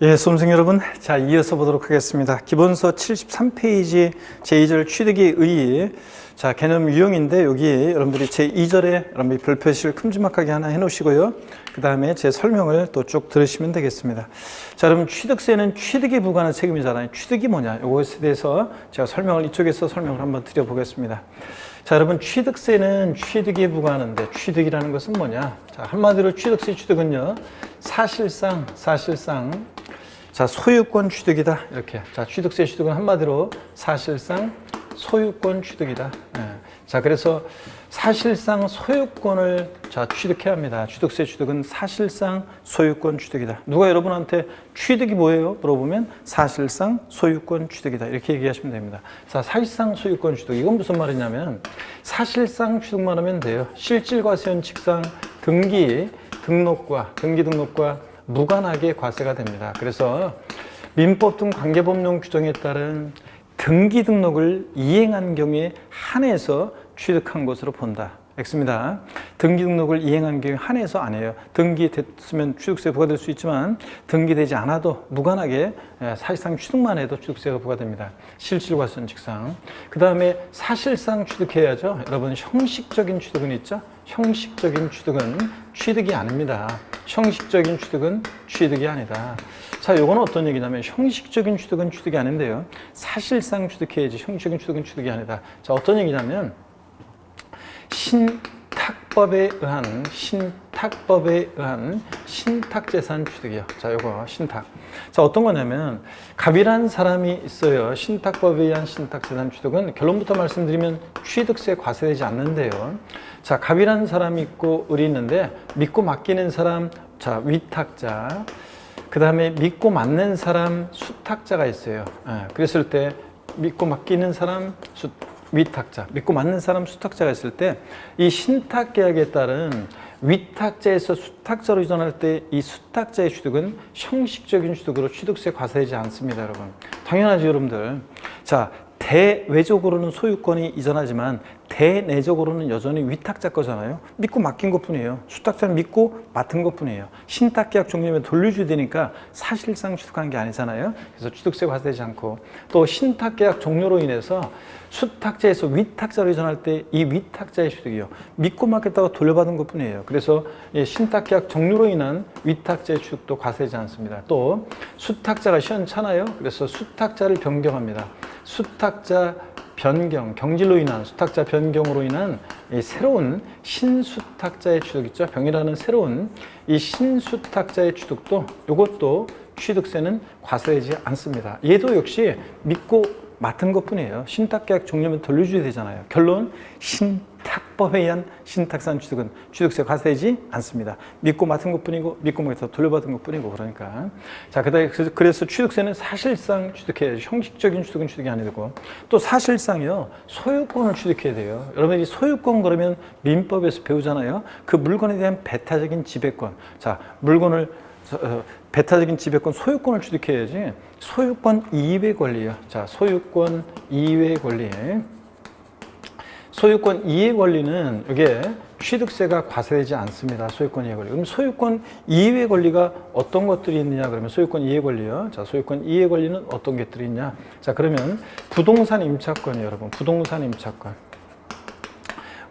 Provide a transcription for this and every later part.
예, 수험생 여러분, 자, 이어서 보도록 하겠습니다. 기본서 73페이지 제2절 취득의 의의, 자, 개념 유형인데 여기 여러분들이 제2절에 여러분들이 별표시를 큼지막하게 하나 해놓으시고요. 그 다음에 제 설명을 또 쭉 들으시면 되겠습니다. 자, 여러분, 취득세는 취득에 부과하는 책임이잖아요. 취득이 뭐냐? 이것에 대해서 제가 이쪽에서 설명을 한번 드려보겠습니다. 자, 여러분, 취득세는 취득에 부과하는데 취득이라는 것은 뭐냐? 자, 한마디로 취득세 취득은요, 사실상 자, 소유권 취득이다. 이렇게. 자, 취득세 취득은 한마디로 사실상 소유권 취득이다. 예. 자, 그래서 사실상 소유권을 자, 취득해야 합니다. 취득세 취득은 사실상 소유권 취득이다. 누가 여러분한테 취득이 뭐예요? 물어보면 사실상 소유권 취득이다. 이렇게 얘기하시면 됩니다. 자, 사실상 소유권 취득. 이건 무슨 말이냐면 사실상 취득만 하면 돼요. 실질과세원칙상 등기 등록과 무관하게 과세가 됩니다. 그래서 민법 등 관계법령 규정에 따른 등기 등록을 이행한 경우에 한해서 취득한 것으로 본다. X입니다. 등기 등록을 이행한 경우에 한해서 아니에요. 등기됐으면 취득세 부과될 수 있지만 등기되지 않아도 무관하게 사실상 취득만 해도 취득세가 부과됩니다. 실질과세원칙상. 그 다음에 사실상 취득해야죠. 여러분, 형식적인 취득은 있죠? 형식적인 취득은 취득이 아닙니다. 형식적인 취득은 취득이 아니다. 자, 요건 어떤 얘기냐면 형식적인 취득은 취득이 아닌데요. 사실상 취득해야지 형식적인 취득은 취득이 아니다. 자, 어떤 얘기냐면 신탁법에 의한 신탁재산 취득이요. 자, 요거 신탁. 자, 어떤 거냐면 갑이란 사람이 있어요. 신탁법에 의한 신탁재산 취득은 결론부터 말씀드리면 취득세 과세되지 않는데요. 자, 갑이란 사람이 있고 을이 있는데 믿고 맡기는 사람, 자, 위탁자. 그 다음에 믿고 맡는 사람, 수탁자가 있어요. 그랬을 때 믿고 맡기는 사람, 위탁자, 믿고 맡는 사람, 수탁자가 있을 때 이 신탁계약에 따른 위탁자에서 수탁자로 이전할 때 이 수탁자의 취득은 형식적인 취득으로 취득세 과세되지 않습니다, 여러분. 당연하죠, 여러분들. 자, 대외적으로는 소유권이 이전하지만 대내적으로는 여전히 위탁자 거잖아요. 믿고 맡긴 것뿐이에요. 수탁자는 믿고 맡은 것뿐이에요. 신탁계약 종료면 돌려줘야 되니까 사실상 취득한 게 아니잖아요. 그래서 취득세 과세되지 않고, 또 신탁계약 종료로 인해서 수탁자에서 위탁자로 이전할 때 이 위탁자의 취득이요, 믿고 맡겼다가 돌려받은 것뿐이에요. 그래서 신탁계약 종료로 인한 위탁자의 취득도 과세되지 않습니다. 또 수탁자가 시원찮아요. 그래서 수탁자를 변경합니다. 수탁자 변경, 경질로 인한 수탁자 변경으로 인한 이 새로운 신수탁자의 취득 있죠. 병이라는 새로운 이 신수탁자의 취득도, 이것도 취득세는 과세되지 않습니다. 얘도 역시 믿고 맡은 것뿐이에요. 신탁계약 종료면 돌려줘야 되잖아요. 결론, 신탁법에 의한 신탁산 취득은 취득세 과세되지 않습니다. 믿고 맡은 것뿐이고 믿고 맡아서 돌려받은 것뿐이고. 그러니까 자, 그래서 취득세는 사실상 취득해야 돼요. 형식적인 취득은 취득이 아니고, 또 사실상요, 소유권을 취득해야 돼요. 여러분이 소유권 그러면 민법에서 배우잖아요. 그 물건에 대한 배타적인 지배권. 자, 물건을 배타적인 지배권, 소유권을 취득해야지. 소유권 이외의 권리요. 자, 소유권 이외의 권리. 소유권 이외의 권리는 이게 취득세가 과세되지 않습니다. 소유권 이외의 권리. 그럼 소유권 이외의 권리가 어떤 것들이 있느냐? 그러면 소유권 이외의 권리요. 자, 소유권 이외의 권리는 어떤 것들이 있냐? 자, 그러면 부동산 임차권이에요, 여러분. 부동산 임차권.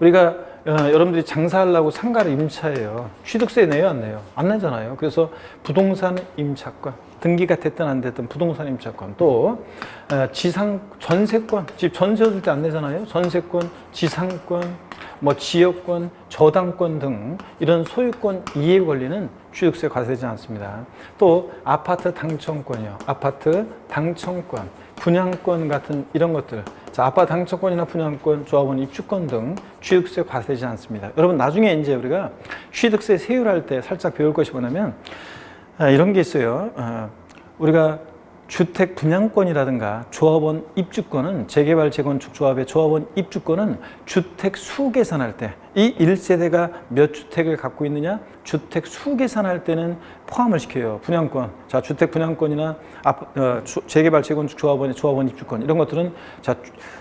우리가 여러분들이 장사하려고 상가를 임차해요. 취득세 내요, 안 내요? 안 내잖아요. 그래서 부동산 임차권, 등기가 됐든 안 됐든 부동산 임차권, 또 전세권, 집 전세 얻을 때 안 내잖아요. 전세권, 지상권, 뭐 지역권, 저당권 등 이런 소유권 이해 권리는 취득세 과세되지 않습니다. 또 아파트 당첨권이요. 아파트 당첨권, 분양권 같은 이런 것들. 자, 아파트 당첨권이나 분양권, 조합원 입주권 등 취득세 과세되지 않습니다. 여러분, 나중에 이제 우리가 취득세 세율할 때 살짝 배울 것이 뭐냐면 이런 게 있어요. 우리가 주택 분양권이라든가 조합원 입주권은, 재개발 재건축 조합의 조합원 입주권은 주택 수 계산할 때 이 1세대가 몇 주택을 갖고 있느냐? 주택 수 계산할 때는 포함을 시켜요. 분양권. 자, 주택 분양권이나 재개발 재건축 조합원 입주권 이런 것들은 자,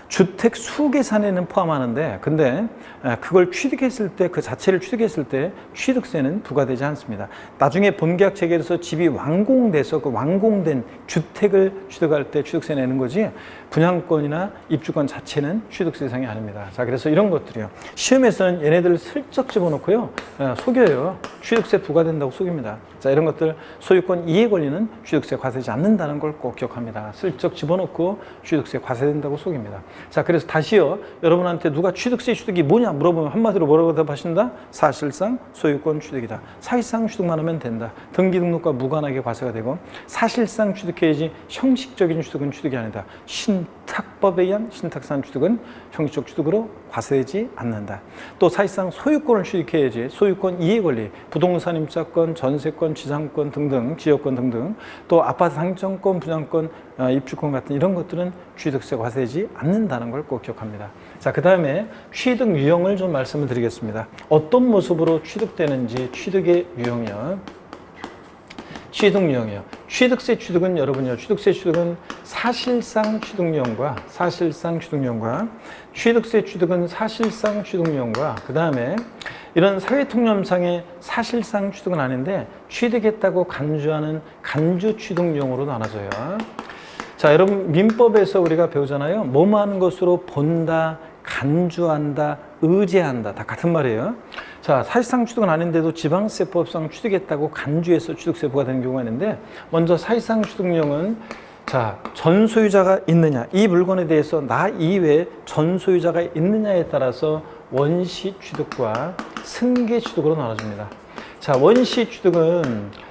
주택 수 계산에는 포함하는데 근데 그걸 취득했을 때 그 자체를 취득했을 때 취득세는 부과되지 않습니다. 나중에 본계약 체결해서 집이 완공돼서 그 완공된 주택을 취득할 때 취득세 내는 거지 분양권이나 입주권 자체는 취득세 대상이 아닙니다. 자, 그래서 이런 것들이요. 시험에서는 얘네들을 슬쩍 집어넣고요. 속여요. 취득세 부과된다고 속입니다. 자, 이런 것들 소유권 이해 권리는 취득세 과세되지 않는다는 걸 꼭 기억합니다. 슬쩍 집어넣고 취득세 과세된다고 속입니다. 자, 그래서 다시요. 여러분한테 누가 취득세 취득이 뭐냐 물어보면 한마디로 뭐라고 대답하신다? 사실상 소유권 취득이다. 사실상 취득만 하면 된다. 등기 등록과 무관하게 과세가 되고 사실상 취득해야지 형식적인 취득은 취득이 아니다. 신탁법에 의한 신탁산 취득은 형식적 취득으로 과세되지 않는다. 또 사실상 소유권을 취득해야지 소유권 이해 권리, 부동산 임차권, 전세권, 지상권 등등, 지역권 등등, 또 아파트 상점권, 분양권, 입주권 같은 이런 것들은 취득세 과세되지 않는다는 걸 꼭 기억합니다. 자, 그 다음에 취득 유형을 좀 말씀을 드리겠습니다. 어떤 모습으로 취득되는지 취득의 유형이요. 취득 유형이요. 취득세 취득은 여러분요. 취득세 취득은 사실상 취득유형과 취득세 취득은 사실상 취득유형과 그 다음에 이런 사회통념상의 사실상 취득은 아닌데 취득했다고 간주하는 간주 취득유형으로 나눠져요. 자, 여러분 민법에서 우리가 배우잖아요. 뭐뭐하는 것으로 본다, 간주한다, 의제한다. 다 같은 말이에요. 자, 사실상 취득은 아닌데도 지방세법상 취득했다고 간주해서 취득세 부과되는 경우가 있는데 먼저 사실상 취득유형은 자, 전소유자가 있느냐 이 물건에 대해서 나 이외에 전소유자가 있느냐에 따라서 원시 취득과 승계 취득으로 나눠집니다. 자, 원시 취득은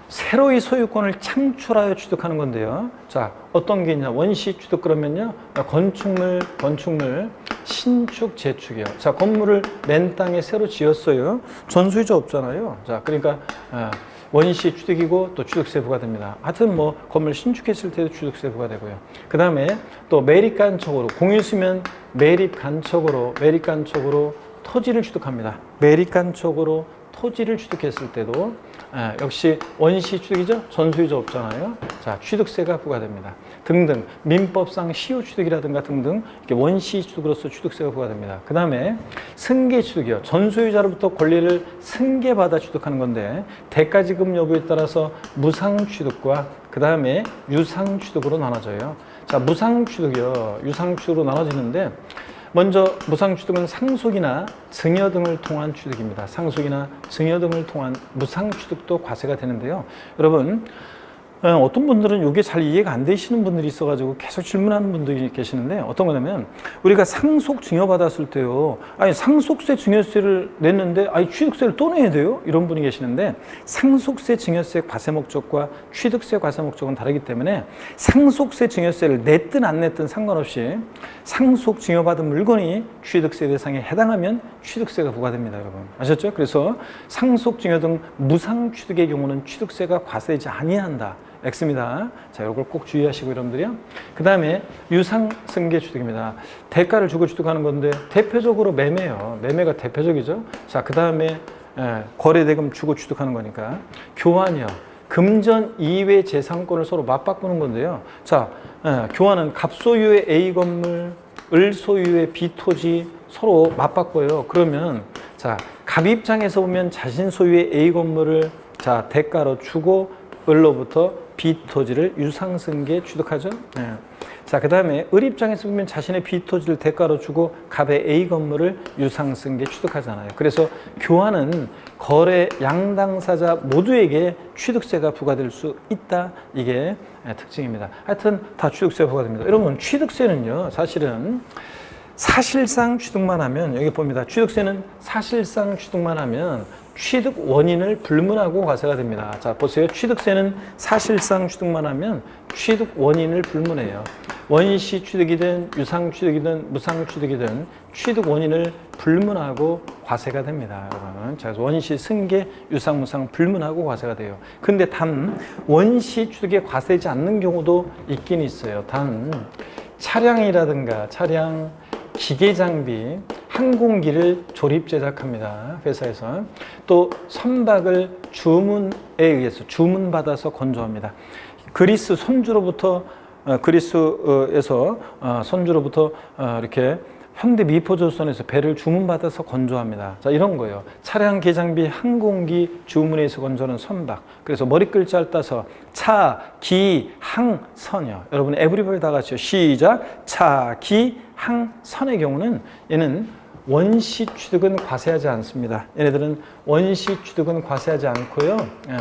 새로이 소유권을 창출하여 취득하는 건데요. 자, 어떤 게 있냐? 원시 취득 그러면요. 건축물, 신축, 재축이요. 자, 건물을 맨 땅에 새로 지었어요. 전소유자 없잖아요. 자, 그러니까 원시 취득이고 또 취득세 부과됩니다. 하여튼 뭐 건물 신축했을 때도 취득세 부과되고요. 그 다음에 또 매립간척으로 공유수면 매립간척으로 토지를 취득합니다. 매립간척으로 토지를 취득했을 때도 역시 원시 취득이죠. 전소유자 없잖아요. 자, 취득세가 부과됩니다. 등등 민법상 시효 취득이라든가 등등 이렇게 원시 취득으로서 취득세가 부과됩니다. 그 다음에 승계 취득이요. 전소유자로부터 권리를 승계받아 취득하는 건데 대가 지급 여부에 따라서 무상 취득과 그 다음에 유상 취득으로 나눠져요. 자, 무상 취득이요. 유상 취득으로 나눠지는데 먼저 무상 취득은 상속이나 증여 등을 통한 취득입니다. 상속이나 증여 등을 통한 무상 취득도 과세가 되는데요. 여러분 어떤 분들은 이게 잘 이해가 안 되시는 분들이 있어가지고 계속 질문하는 분들이 계시는데 어떤 거냐면 우리가 상속 증여받았을 때요. 아니 상속세 증여세를 냈는데 아니 취득세를 또 내야 돼요? 이런 분이 계시는데 상속세 증여세 과세 목적과 취득세 과세 목적은 다르기 때문에 상속세 증여세를 냈든 안 냈든 상관없이 상속 증여받은 물건이 취득세 대상에 해당하면 취득세가 부과됩니다. 여러분 아셨죠? 그래서 상속 증여 등 무상 취득의 경우는 취득세가 과세되지 아니한다. X입니다. 자, 이걸 꼭 주의하시고 여러분들이요. 그 다음에 유상승계 취득입니다. 대가를 주고 취득하는 건데 대표적으로 매매요. 매매가 대표적이죠. 자, 그 다음에 거래대금 주고 취득하는 거니까 교환이요. 금전 이외 재산권을 서로 맞바꾸는 건데요. 자, 교환은 갑소유의 A 건물, 을소유의 B 토지 서로 맞바꿔요. 그러면 자, 갑 입장에서 보면 자신 소유의 A 건물을 자, 대가로 주고 을로부터 B 토지를 유상승계 취득하죠. 네. 자, 그 다음에 을 입장에서 보면 자신의 B 토지를 대가로 주고 갑의 A 건물을 유상승계 취득하잖아요. 그래서 교환은 거래 양당사자 모두에게 취득세가 부과될 수 있다. 이게 특징입니다. 하여튼 다 취득세가 부과됩니다. 여러분 취득세는요. 사실은 사실상 취득만 하면 여기 봅니다. 취득세는 사실상 취득만 하면 취득 원인을 불문하고 과세가 됩니다. 자, 보세요. 취득세는 사실상 취득만 하면 취득 원인을 불문해요. 원시 취득이든 유상 취득이든 무상 취득이든 취득 원인을 불문하고 과세가 됩니다. 여러분. 자, 원시 승계 유상 무상 불문하고 과세가 돼요. 근데 단 원시 취득에 과세되지 않는 경우도 있긴 있어요. 단 차량이라든가 차량 기계 장비, 항공기를 조립 제작합니다. 회사에서. 또 선박을 주문에 의해서 주문받아서 건조합니다. 그리스 선주로부터 그리스에서 선주로부터 이렇게 현대 미포조선에서 배를 주문받아서 건조합니다. 자, 이런 거예요. 차량, 개장비, 항공기 주문에 의해서 건조하는 선박. 그래서 머리 글자를 따서 차, 기, 항, 선이요. 여러분 에브리버디 다 같이요. 시작. 차, 기, 항, 선의 경우는 얘는 원시 취득은 과세하지 않습니다. 얘네들은 원시 취득은 과세하지 않고요. 예.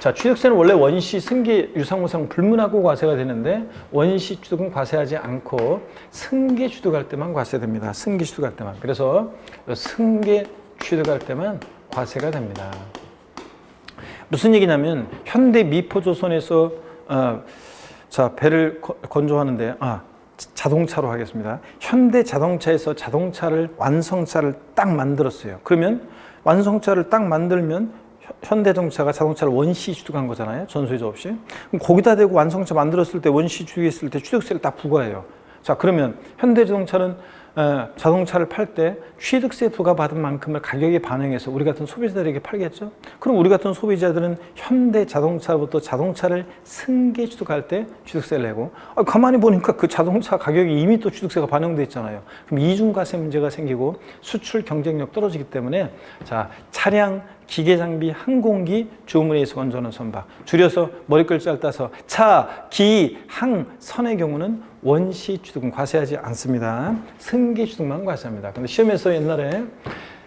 자, 취득세는 원래 원시, 승계, 유상무상 불문하고 과세가 되는데 원시 취득은 과세하지 않고 승계 취득할 때만 과세됩니다. 승계 취득할 때만. 그래서 승계 취득할 때만 과세가 됩니다. 무슨 얘기냐면 현대 미포조선에서 자, 배를 건조하는데 자동차로 하겠습니다. 현대 자동차에서 자동차를 완성차를 딱 만들었어요. 그러면 완성차를 딱 만들면 현대자동차가 자동차를 원시 취득한 거잖아요. 전소유자 없이. 그럼 거기다 대고 완성차 만들었을 때 원시 취득했을 때 취득세를 딱 부과해요. 자, 그러면 현대자동차는 자동차를 팔 때 취득세 부과받은 만큼을 가격에 반영해서 우리 같은 소비자들에게 팔겠죠. 그럼 우리 같은 소비자들은 현대자동차부터 자동차를 승계 취득할 때 취득세를 내고 가만히 보니까 그 자동차 가격이 이미 또 취득세가 반영돼 있잖아요. 그럼 이중과세 문제가 생기고 수출 경쟁력 떨어지기 때문에 자, 차량, 기계장비, 항공기, 주문에 의해서 건조하는 선박. 줄여서 머리 글자를 따서 차, 기, 항, 선의 경우는 원시 취득은 과세하지 않습니다. 승계 취득만 과세합니다. 근데 시험에서 옛날에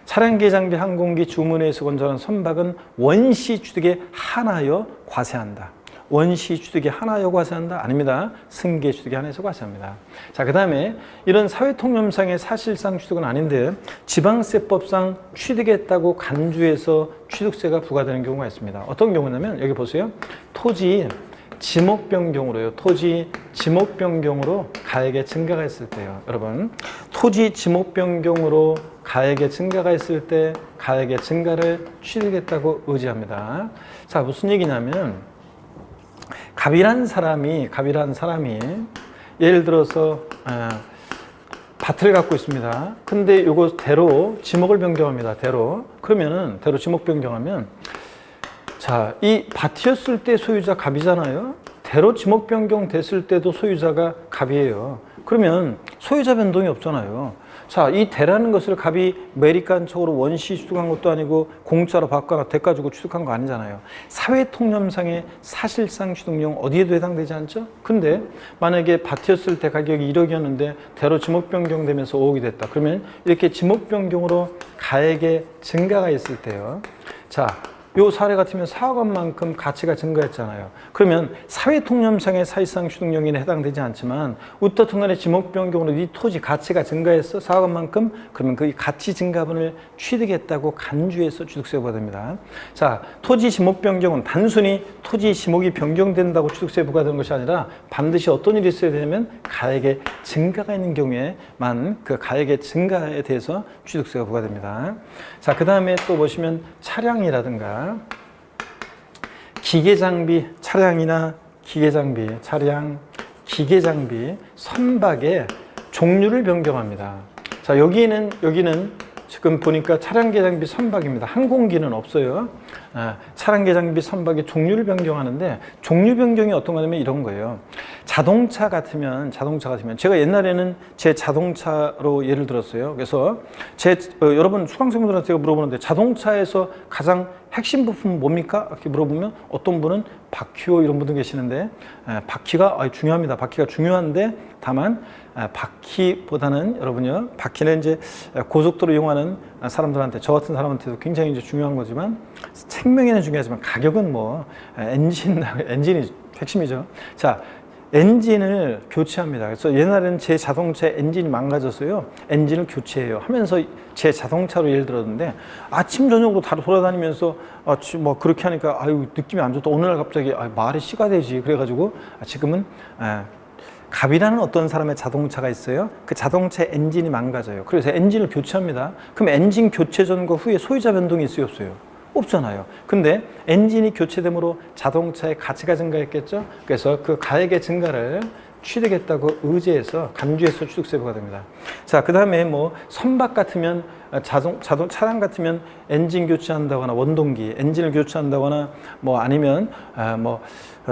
차량, 기계장비, 항공기, 주문에 의해서 건조하는 선박은 원시 취득에 한하여 과세한다. 원시 취득에 한하여 과세한다? 아닙니다. 승계 취득에 한해서 과세합니다. 자, 그 다음에 이런 사회통념상의 사실상 취득은 아닌데 지방세법상 취득했다고 간주해서 취득세가 부과되는 경우가 있습니다. 어떤 경우냐면 여기 보세요. 토지 지목 변경으로요. 토지 지목 변경으로 가액의 증가가 있을 때요. 여러분, 토지 지목 변경으로 가액의 증가가 있을 때 가액의 증가를 취득했다고 의지합니다. 자, 무슨 얘기냐면 갑이란 사람이 예를 들어서 밭을 갖고 있습니다. 근데 요거 대로 지목을 변경합니다. 대로. 그러면은 대로 지목 변경하면 자, 이 밭이었을 때 소유자 갑이잖아요. 대로 지목 변경 됐을 때도 소유자가 갑이에요. 그러면 소유자 변동이 없잖아요. 자, 이 대라는 것을 갑이 매립간척으로 원시 취득한 것도 아니고 공짜로 받거나 대가 주고 취득한 거 아니잖아요. 사회통념상의 사실상 취득용 어디에도 해당되지 않죠? 근데 만약에 밭이었을 때 가격이 1억이었는데 대로 지목 변경되면서 5억이 됐다. 그러면 이렇게 지목 변경으로 가액의 증가가 있을 때요. 자, 요 사례 같으면 4억 원만큼 가치가 증가했잖아요. 그러면 사회통념상의 사실상 취득용인에 해당되지 않지만 어떻든 간에 지목 변경으로 이 토지 가치가 증가했어 4억 원만큼 그러면 그 가치 증가분을 취득했다고 간주해서 취득세 부과됩니다. 자, 토지 지목 변경은 단순히 토지 지목이 변경된다고 취득세 부과되는 것이 아니라 반드시 어떤 일이 있어야 되냐면 가액의 증가가 있는 경우에만 그 가액의 증가에 대해서 취득세가 부과됩니다. 자, 그 다음에 또 보시면 차량이라든가 기계장비, 차량이나 기계장비, 차량, 기계장비, 선박의 종류를 변경합니다. 자, 여기는 지금 보니까 차량, 기계장비, 선박입니다. 항공기는 없어요. 차량, 기계장비, 선박의 종류를 변경하는데 종류 변경이 어떤 거냐면 이런 거예요. 자동차 같으면 제가 옛날에는 제 자동차로 예를 들었어요. 그래서 여러분 수강생분들한테 제가 물어보는데 자동차에서 가장 핵심 부품은 뭡니까? 이렇게 물어보면 어떤 분은 바퀴요 이런 분도 계시는데 바퀴가 중요합니다. 바퀴가 중요한데 다만 바퀴보다는 여러분요, 바퀴는 이제 고속도로 이용하는 사람들한테 저 같은 사람한테도 굉장히 이제 중요한 거지만 생명에는 중요하지만 가격은 뭐 엔진이 핵심이죠. 자, 엔진을 교체합니다. 그래서 옛날에는 제 자동차 엔진이 망가졌어요. 엔진을 교체해요. 하면서 제 자동차로 예를 들었는데 아침 저녁으로 다 돌아다니면서 뭐 그렇게 하니까 아유 느낌이 안 좋다. 어느 날 갑자기 말이 씨가 되지. 그래가지고 지금은 갑이라는 어떤 사람의 자동차가 있어요. 그 자동차 엔진이 망가져요. 그래서 엔진을 교체합니다. 그럼 엔진 교체 전과 후에 소유자 변동이 있어요, 없어요? 없잖아요. 근데 엔진이 교체됨으로 자동차의 가치가 증가했겠죠. 그래서 그 가액의 증가를 취득했다고 의제해서 간주해서 취득세부가 됩니다. 자, 그 다음에 뭐 선박 같으면 차량 같으면 엔진 교체한다거나 원동기 엔진을 교체한다거나 뭐 아니면 뭐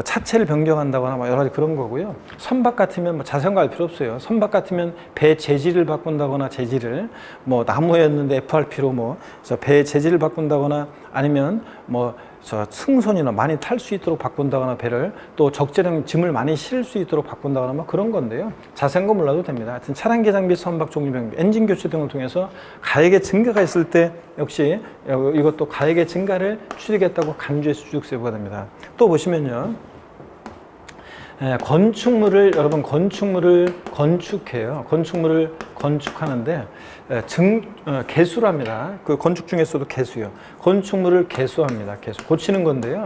차체를 변경한다거나 뭐 여러 가지 그런 거고요. 선박 같으면 뭐 자세한 거 알 필요 없어요. 선박 같으면 배 재질을 바꾼다거나 재질을 뭐 나무였는데 FRP로 뭐 배 재질을 바꾼다거나 아니면 뭐 승선이나 많이 탈 수 있도록 바꾼다거나 배를 또 적재량 짐을 많이 실을 수 있도록 바꾼다거나 뭐 그런 건데요. 자세한 거 몰라도 됩니다. 하여튼 차량 개장비, 선박 종류 변경, 엔진 교체 등을 통해서 가액의 증가가 있을 때 역시 이것도 가액의 증가를 취득했다고 간주해서 취득세부가 됩니다. 또 보시면요. 건축물을 여러분 건축물을 건축해요. 건축물을 건축하는데 개수를 합니다. 그 건축 중에서도 개수요. 건축물을 개수합니다. 개수 고치는 건데요.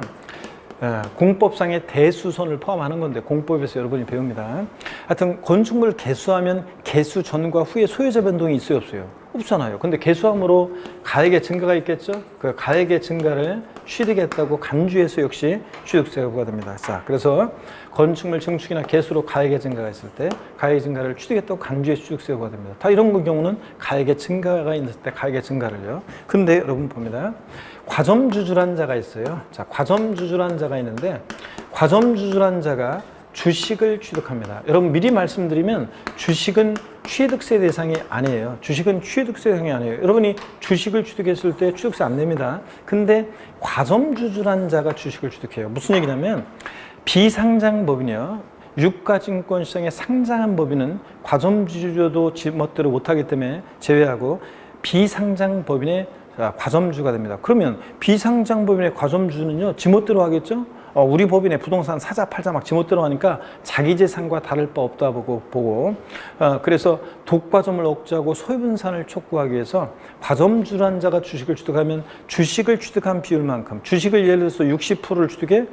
공법상의 대수선을 포함하는 건데 공법에서 여러분이 배웁니다. 하여튼 건축물을 개수하면 개수 전과 후에 소유자 변동이 있어요, 없어요? 없잖아요. 근데 개수함으로 가액의 증가가 있겠죠? 그 가액의 증가를 취득했다고 간주해서 역시 취득세가 부과됩니다. 자, 그래서 건축물 증축이나 개수로 가액의 증가가 있을 때 가액의 증가를 취득했다고 간주해서 취득세가 부과됩니다. 다 이런 경우는 가액의 증가가 있을 때 가액의 증가를요. 근데 여러분 봅니다. 과점주주란 자가 있어요. 자, 과점주주란 자가 있는데 과점주주란 자가 주식을 취득합니다. 여러분 미리 말씀드리면 주식은 취득세 대상이 아니에요. 주식은 취득세 대상이 아니에요. 여러분이 주식을 취득했을 때 취득세 안 냅니다. 근데 과점주주란 자가 주식을 취득해요. 무슨 얘기냐면 비상장법인이요. 유가증권시장에 상장한 법인은 과점주주도 지멋대로 못하기 때문에 제외하고 비상장법인의 과점주가 됩니다. 그러면 비상장법인의 과점주는요, 지멋대로 하겠죠? 우리 법인의 부동산 사자 팔자 막 지멋대로 하니까 자기 재산과 다를 바 없다 보고 그래서 독과점을 억제하고 소유분산을 촉구하기 위해서 과점주란 자가 주식을 취득하면 주식을 취득한 비율만큼 주식을 예를 들어서 60%를 취득해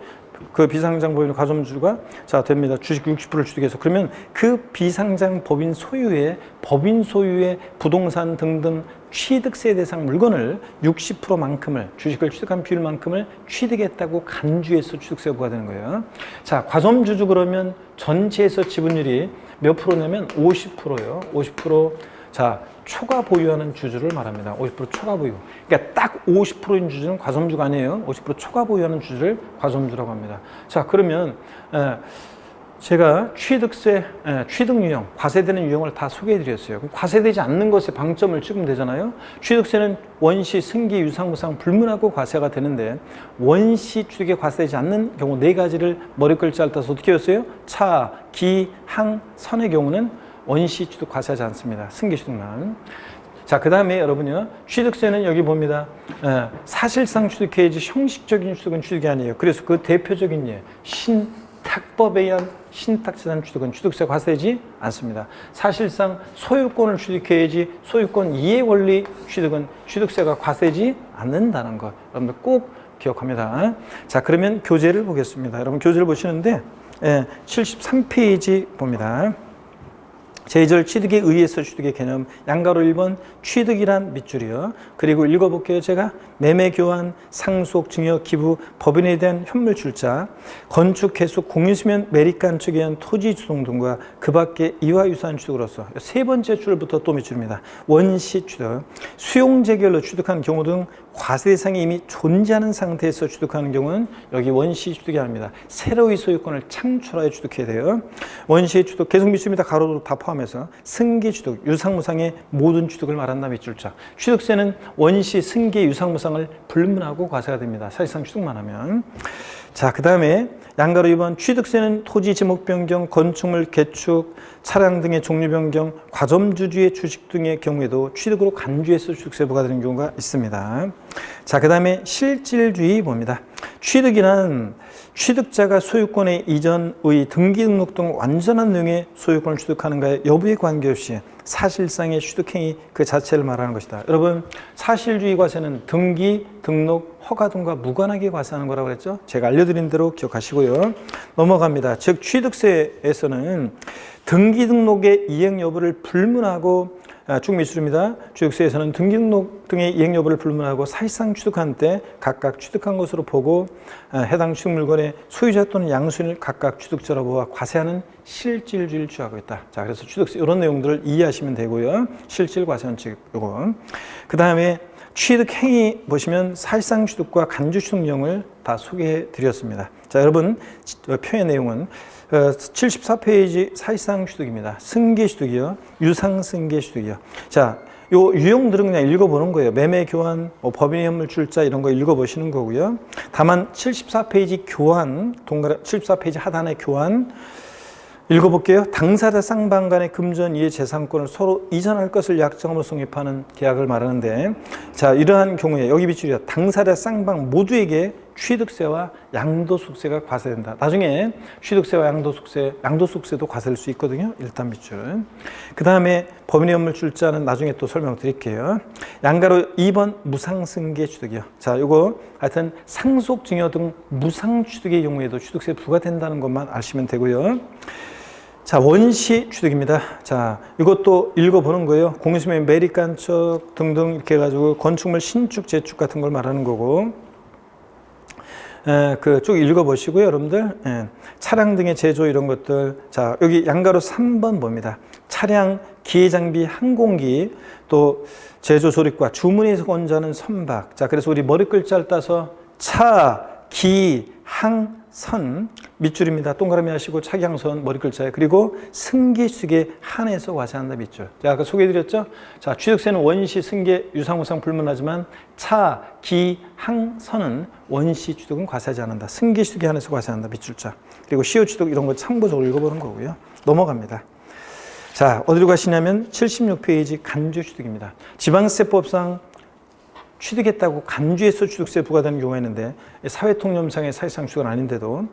그 비상장법인 과점주가 됩니다. 주식 60%를 취득해서 그러면 그 비상장법인 소유의 부동산 등등 취득세 대상 물건을 60%만큼을 주식을 취득한 비율만큼을 취득했다고 간주해서 취득세가 부과되는 거예요. 자, 과점주주 그러면 전체에서 지분율이 몇 프로냐면 50%예요. 50%. 자, 초과 보유하는 주주를 말합니다. 50% 초과 보유. 그러니까 딱 50%인 주주는 과점주가 아니에요. 50% 초과 보유하는 주주를 과점주라고 합니다. 자, 그러면 제가 취득세, 취득 유형, 과세되는 유형을 다 소개해 드렸어요. 과세되지 않는 것에 방점을 찍으면 되잖아요. 취득세는 원시, 승기, 유상무상 불문하고 과세가 되는데 원시 취득에 과세되지 않는 경우 네 가지를 머리 글자 따서 어떻게 했어요? 차, 기, 항, 선의 경우는 원시 취득 과세하지 않습니다. 승기 취득만. 자, 그 다음에 여러분요. 취득세는 여기 봅니다. 사실상 취득해야지 형식적인 취득은 취득이 아니에요. 그래서 그 대표적인 예, 신탁법에 의한 신탁재산 취득은 취득세 과세되지 않습니다. 사실상 소유권을 취득해야지 소유권 이해 권리 취득은 취득세가 과세되지 않는다는 것. 여러분들 꼭 기억합니다. 자, 그러면 교재를 보겠습니다. 여러분 교재를 보시는데 73페이지 봅니다. 제2절 취득에 의해서 취득의 개념 양가로 1번 취득이란 밑줄이요. 그리고 읽어볼게요. 제가 매매, 교환, 상속, 증여, 기부, 법인에 대한 현물 출자, 건축, 개수, 공유수면, 매립간척에 의한 토지 주동 등과 그 밖에 이와 유사한 취득으로서 세 번째 줄부터 또 밑줄입니다. 원시 취득, 수용재결로 취득한 경우 등 과세 대상이 이미 존재하는 상태에서 취득하는 경우는 여기 원시 취득이 아닙니다. 새로이 소유권을 창출하여 취득해야 돼요. 원시 취득, 계속 밑줄입니다. 가로로 다 포함해서 승기 취득, 유상무상의 모든 취득을 말한다 밑줄자. 취득세는 원시, 승기, 유상무상을 불문하고 과세가 됩니다. 사실상 취득만 하면. 자, 그 다음에 양가로 2번 취득세는 토지 지목 변경, 건축물 개축, 차량 등의 종류 변경, 과점주주의 주식 등의 경우에도 취득으로 간주해서 취득세 부과되는 경우가 있습니다. 자, 그 다음에 실질주의 봅니다. 취득이란 취득자가 소유권의 이전의 등기 등록 등 완전한 내용의 소유권을 취득하는가에 여부에 관계없이 사실상의 취득행위 그 자체를 말하는 것이다. 여러분, 사실주의 과세는 등기, 등록 허가등과 무관하게 과세하는 거라고 그랬죠. 제가 알려드린 대로 기억하시고요. 넘어갑니다. 즉 취득세에서는 등기 등록의 이행 여부를 불문하고 쭉 밑줄입니다. 취득세에서는 등기 등록 등의 이행 여부를 불문하고 사실상 취득한 때 각각 취득한 것으로 보고 해당 취득 물건의 소유자 또는 양수인을 각각 취득자로 보아 과세하는 실질주의를 취하고 있다. 자, 그래서 취득세 이런 내용들을 이해하시면 되고요. 실질 과세원칙 요거. 그 다음에 취득 행위 보시면 사실상 취득과 간주 취득 내용을 다 소개해 드렸습니다. 자, 여러분 표의 내용은 74페이지 사실상 취득입니다. 승계 취득이요. 유상 승계 취득이요. 자, 요 유형들은 그냥 읽어보는 거예요. 매매 교환, 법인의 현물 출자 이런 거 읽어보시는 거고요. 다만 74페이지 교환, 74페이지 하단의 교환 읽어볼게요. 당사자 쌍방 간의 금전 이해 재산권을 서로 이전할 것을 약정으로 성립하는 계약을 말하는데, 자, 이러한 경우에 여기 비추려 당사자 쌍방 모두에게 취득세와 양도소득세가 과세된다. 나중에 취득세와 양도소득세도 과세될 수 있거든요. 일단 밑줄. 그 다음에 법인의 현물 출자는 나중에 또 설명드릴게요. 양가로 2번 무상승계 취득이요. 자, 요거 하여튼 상속 증여 등 무상 취득의 경우에도 취득세 부과된다는 것만 아시면 되고요. 자, 원시 취득입니다. 자, 이것도 읽어보는 거예요. 공유수매 매립간척 등등 이렇게 해가지고 건축물 신축, 재축 같은 걸 말하는 거고. 그 쭉 읽어보시고요, 여러분들. 차량 등의 제조 이런 것들. 자, 여기 양가로 3번 봅니다. 차량, 기계장비, 항공기, 또 제조 조립과 주문에서 건조하는 선박. 자, 그래서 우리 머리 글자를 따서 차, 기, 항, 선 밑줄입니다. 동그라미 하시고 차기항선 머리 글자에 그리고 승계 취득에 한해서 과세한다 밑줄. 제가 아까 소개해드렸죠. 자, 취득세는 원시, 승계, 유상무상 불문하지만 차, 기, 항, 선은 원시 취득은 과세하지 않는다. 승계 취득에 한해서 과세한다 밑줄자. 그리고 시효 취득 이런 거 참고적으로 읽어보는 거고요. 넘어갑니다. 자, 어디로 가시냐면 76페이지 간주 취득입니다. 지방세법상 취득했다고 간주해서 취득세 부과되는 경우가 있는데 사회통념상의 사실상 취득은 아닌데도,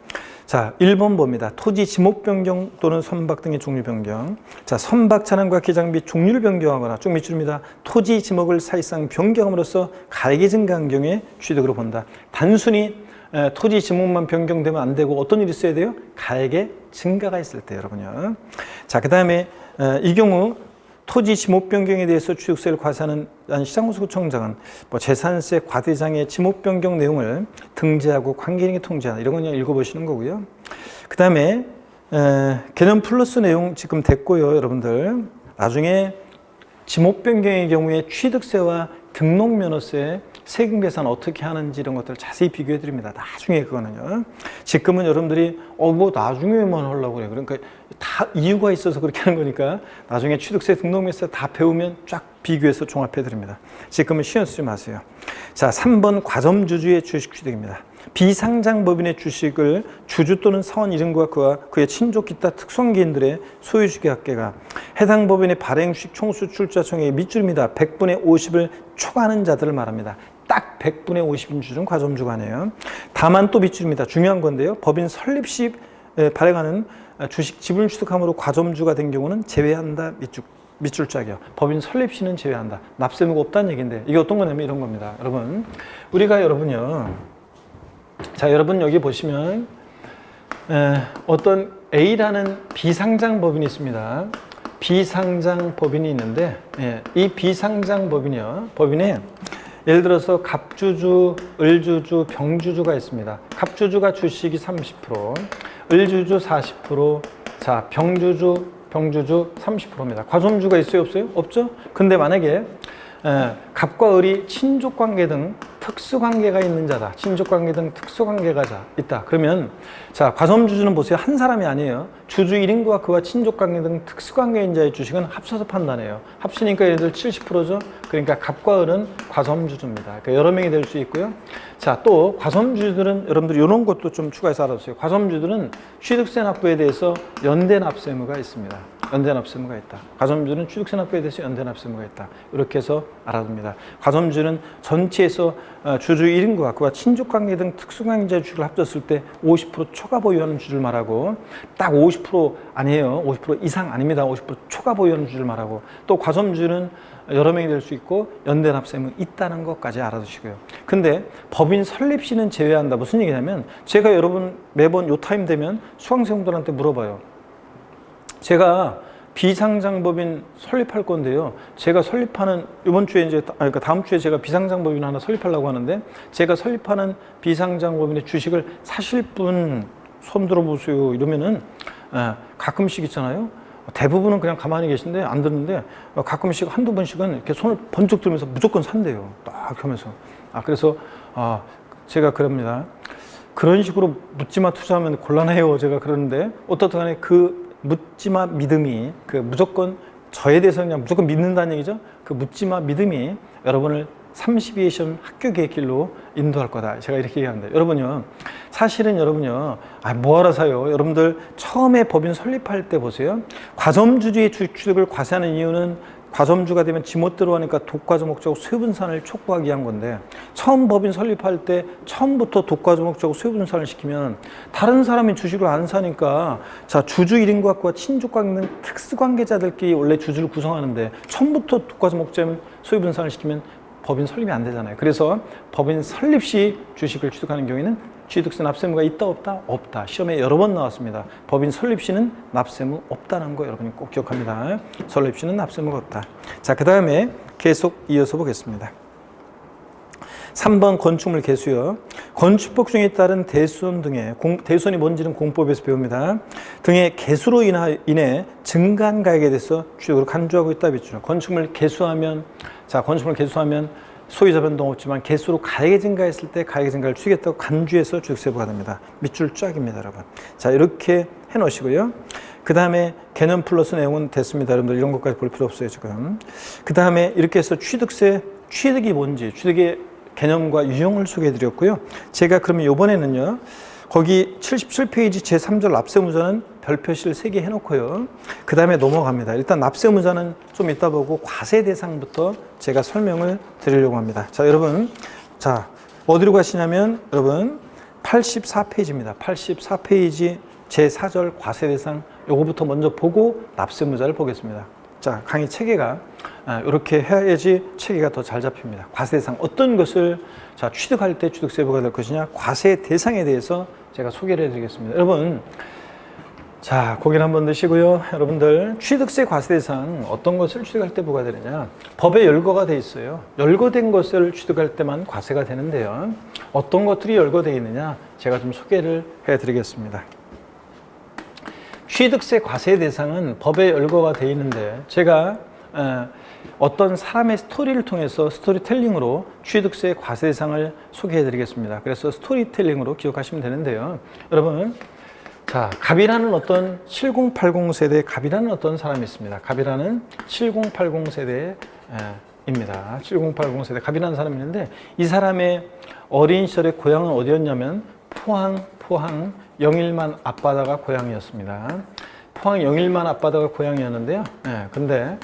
자, 1번 봅니다. 토지 지목 변경 또는 선박 등의 종류 변경. 자, 선박 차량과 기장비 종류를 변경하거나 쭉 밑줄입니다. 토지 지목을 사실상 변경함으로써 가액이 증가한 경우에 취득으로 본다. 단순히 토지 지목만 변경되면 안 되고 어떤 일이 있어야 돼요? 가액의 증가가 있을 때, 여러분요. 자, 그 다음에 이 경우 토지 지목 변경에 대해서 취득세를 과세하는 시장공사구청장은 재산세 과대장의 지목 변경 내용을 등재하고 관계인에게 통지하는 이런 건 그냥 읽어보시는 거고요. 그 다음에 개념 플러스 내용 지금 됐고요, 여러분들. 나중에 지목 변경의 경우에 취득세와 등록면허세 세금 계산 어떻게 하는지 이런 것들 자세히 비교해 드립니다. 나중에 그거는요. 지금은 여러분들이 뭐 나중에만 하려고 그래. 그러니까 다 이유가 있어서 그렇게 하는 거니까 나중에 취득세, 등록면허세 다 배우면 쫙 비교해서 종합해 드립니다. 지금은 신경 쓰지 마세요. 자, 3번 과점주주의 주식 취득입니다. 비상장 법인의 주식을 주주 또는 사원 이름과 그의 친족 기타 특성기인들의 소유주계학계가 해당 법인의 발행주식 총수 출자청의 밑줄입니다. 100분의 50을 초과하는 자들을 말합니다. 딱 100분의 50인 주는 과점주가 아니에요. 다만 또 밑줄입니다. 중요한 건데요. 법인 설립 시 발행하는 주식 지분 취득함으로 과점주가 된 경우는 제외한다. 밑줄짝이요. 법인 설립 시는 제외한다. 납세무가 없다는 얘기인데 이게 어떤 거냐면 이런 겁니다. 여러분, 우리가 여러분요. 자, 여러분 여기 보시면 어떤 A라는 비상장 법인이 있습니다. 비상장 법인이 있는데 이 비상장 법인에 예를 들어서 갑주주, 을주주, 병주주가 있습니다. 갑주주가 주식이 30%, 을주주 40%, 자, 병주주 30%입니다. 과점주가 있어요, 없어요? 없죠? 근데 만약에 갑과 을이 친족관계 등 특수관계가 있는 자다. 친족관계 등 특수관계가 있다. 그러면 자, 과점주주는 보세요. 한 사람이 아니에요. 주주 1인과 그와 친족관계 등 특수관계인 자의 주식은 합쳐서 판단해요. 합치니까 얘네들 70%죠. 그러니까 갑과 을은 과점주주입니다. 그러니까 여러 명이 될 수 있고요. 자, 또 과점주주들은 여러분들 이런 것도 좀 추가해서 알아두세요. 과점주주들은 취득세 납부에 대해서 연대 납세의무가 있습니다. 연대납세무가 있다. 과점주는 취득세 납부에 대해서 연대납세무가 있다. 이렇게 해서 알아둡니다. 과점주는 전체에서 주주 1인과 그와 친족관계 등 특수관계자 주를 합쳤을 때 50% 초과 보유하는 주를 말하고, 딱 50% 아니에요. 50% 이상 아닙니다. 50% 초과 보유하는 주를 말하고, 또 과점주는 여러 명이 될 수 있고 연대납세무 있다는 것까지 알아두시고요. 근데 법인 설립 시는 제외한다. 무슨 얘기냐면, 제가 여러분 매번 요 타임 되면 수강생분들한테 물어봐요. 제가 비상장법인 설립할 건데요. 제가 설립하는 이번 주에 이제 그러니까 다음 주에 제가 비상장법인 하나 설립하려고 하는데, 제가 설립하는 비상장법인의 주식을 사실 분 손 들어보세요. 이러면은 가끔씩 있잖아요. 대부분은 그냥 가만히 계신데 안 듣는데, 가끔씩 한두 번씩은 이렇게 손을 번쩍 들면서 무조건 산대요. 딱 하면서. 그래서 제가 그럽니다. 그런 식으로 묻지마 투자하면 곤란해요. 제가 그러는데, 어떻든 간에 그 묻지마 믿음이, 그 무조건 저에 대해서 그냥 무조건 믿는다는 얘기죠. 그 묻지마 믿음이 여러분을 32회 시험 합격의 길로 인도할 거다. 제가 이렇게 얘기하는데, 여러분요, 사실은 여러분요, 뭐하러 사요? 여러분들 처음에 법인 설립할 때 보세요. 과점주의 주식 취득을 과세하는 이유는 과점주가 되면 지멋대로 하니까 독과점 목적으로 세분산을 촉구하기 위한 건데, 처음 법인 설립할 때 처음부터 독과점 목적으로 세분산을 시키면 다른 사람이 주식을 안 사니까, 자, 주주 1인과 그와 친족관계 등 특수관계자들끼리 원래 주주를 구성하는데 처음부터 독과점 목적으로 세분산을 시키면 법인 설립이 안 되잖아요. 그래서 법인 설립 시 주식을 취득하는 경우에는 취득세 납세무가 있다 없다? 없다. 시험에 여러 번 나왔습니다. 법인 설립 시는 납세무 없다는 거 여러분이 꼭 기억합니다. 설립 시는 납세무가 없다. 자, 그 다음에 계속 이어서 보겠습니다. 3번 건축물 개수요. 건축법 중에 따른 대수원 등의 대수원이 뭔지는 공법에서 배웁니다. 등의 개수로 인해 증가한 가액에 대해서 취득으로 간주하고 있다. 비추죠. 건축물 개수하면, 자, 건축물 개수하면 소유자 변동 없지만 개수로 가액이 증가했을 때 가액의 증가를 취득했다고 간주해서 취득세 부과됩니다. 밑줄 쫙입니다, 여러분. 자, 이렇게 해 놓으시고요. 그 다음에 개념 플러스 내용은 됐습니다. 여러분들 이런 것까지 볼 필요 없어요, 지금. 그 다음에 이렇게 해서 취득이 뭔지, 취득의 개념과 유형을 소개해 드렸고요. 제가 그러면 이번에는요, 거기 77페이지 제3절 납세무자는 별표시를 3개 해놓고요. 그 다음에 넘어갑니다. 일단 납세무자는 좀 이따 보고 과세 대상부터 제가 설명을 드리려고 합니다. 자, 여러분. 자, 어디로 가시냐면, 여러분, 84페이지입니다. 84페이지 제4절 과세 대상, 요거부터 먼저 보고 납세무자를 보겠습니다. 자, 강의 체계가 이렇게 해야지 체계가 더 잘 잡힙니다. 과세 대상, 어떤 것을 자 취득할 때 취득세 부과될 것이냐, 과세 대상에 대해서 제가 소개를 해드리겠습니다. 여러분, 자, 고개를 한번 드시고요. 여러분들, 취득세 과세 대상 어떤 것을 취득할 때 부과되느냐, 법에 열거가 돼 있어요. 열거된 것을 취득할 때만 과세가 되는데요. 어떤 것들이 열거되어 있느냐, 제가 좀 소개를 해드리겠습니다. 취득세 과세 대상은 법에 열거가 되어 있는데, 제가 어떤 사람의 스토리를 통해서 스토리텔링으로 취득세 과세 대상을 소개해 드리겠습니다. 그래서 스토리텔링으로 기억하시면 되는데요. 여러분, 자, 갑이라는 어떤 7080 세대의 갑이라는 어떤 사람이 있습니다. 갑이라는 7080 세대입니다. 7080 세대 갑이라는 사람이 있는데, 이 사람의 어린 시절의 고향은 어디였냐면 포항 영일만 앞바다가 고향이었습니다. 포항 영일만 앞바다가 고향이었는데요. 근데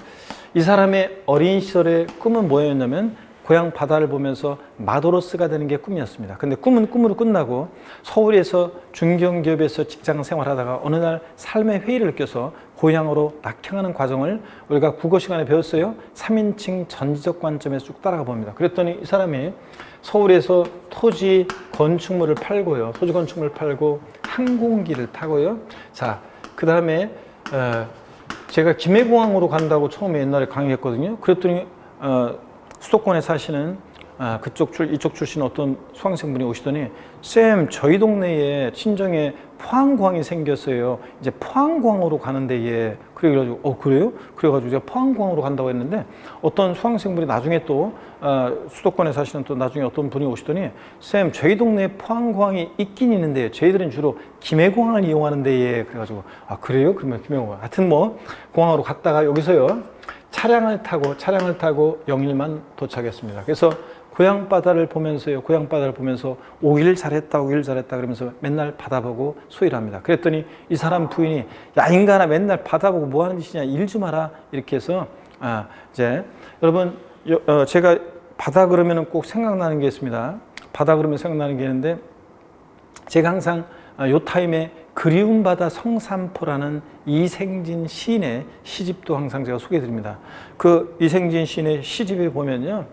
이 사람의 어린 시절의 꿈은 뭐였냐면, 고향 바다를 보면서 마도로스가 되는 게 꿈이었습니다. 근데 꿈은 꿈으로 끝나고 서울에서 중견기업에서 직장 생활하다가 어느 날 삶의 회의를 느껴서 고향으로 낙향하는 과정을 우리가 국어 시간에 배웠어요. 3인칭 전지적 관점에서 쭉 따라가 봅니다. 그랬더니 이 사람이 서울에서 토지 건축물을 팔고요. 토지 건축물을 팔고 항공기를 타고요. 자, 그 다음에 제가 김해공항으로 간다고 처음에 옛날에 강의했거든요. 그랬더니 수도권에 사시는 이쪽 출신 어떤 수강생분이 오시더니, 쌤, 저희 동네에 친정에 포항공항이 생겼어요. 이제 포항공항으로 가는데, 예. 그래가지고, 그래요? 그래가지고 제가 포항공항으로 간다고 했는데, 어떤 수강생분이 나중에 또 수도권에 사시는 또 나중에 어떤 분이 오시더니, 쌤, 저희 동네에 포항공항이 있긴 있는데 저희들은 주로 김해공항을 이용하는데, 예. 그래가지고, 그래요? 그러면 김해공항. 하여튼 뭐 공항으로 갔다가 여기서요, 차량을 타고 영일만 도착했습니다. 그래서 고향 바다를 보면서요. 고향 바다를 보면서 오길 잘했다, 오길 잘했다 그러면서 맨날 바다 보고 소리를 합니다. 그랬더니 이 사람 부인이 야 인간아 맨날 바다 보고 뭐 하는 짓이냐 일 좀 하라 이렇게 해서 이제 여러분 제가 바다 그러면은 꼭 생각나는 게 있습니다. 바다 그러면 생각나는 게 있는데 제가 항상 요 타임에 그리움 바다 성산포라는 이생진 시인의 시집도 항상 제가 소개해 드립니다. 그 이생진 시인의 시집에 보면요.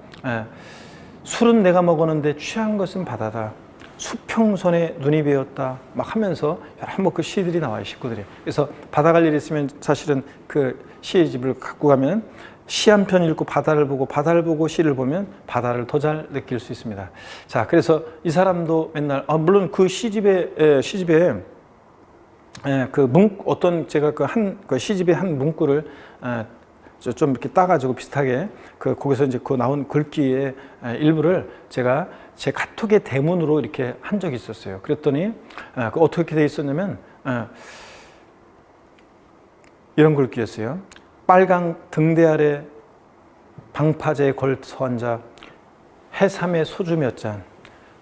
술은 내가 먹었는데 취한 것은 바다다. 수평선에 눈이 베었다. 막 하면서 여러 뭐 그 시들이 나와요. 식구들이. 그래서 바다 갈 일 있으면 사실은 그 시집을 갖고 가면 시 한 편 읽고 바다를 보고 시를 보면 바다를 더 잘 느낄 수 있습니다. 자, 그래서 이 사람도 맨날 물론 그 시집에 어떤 제가 그 시집의 한 문구를 좀 이렇게 따가지고 비슷하게 거기서 이제 그 나온 글귀의 일부를 제가 제 카톡의 대문으로 이렇게 한 적이 있었어요. 그랬더니 어떻게 돼 있었냐면 이런 글귀였어요. 빨강 등대 아래 방파제에 걸터 앉아 해삼의 소주 몇 잔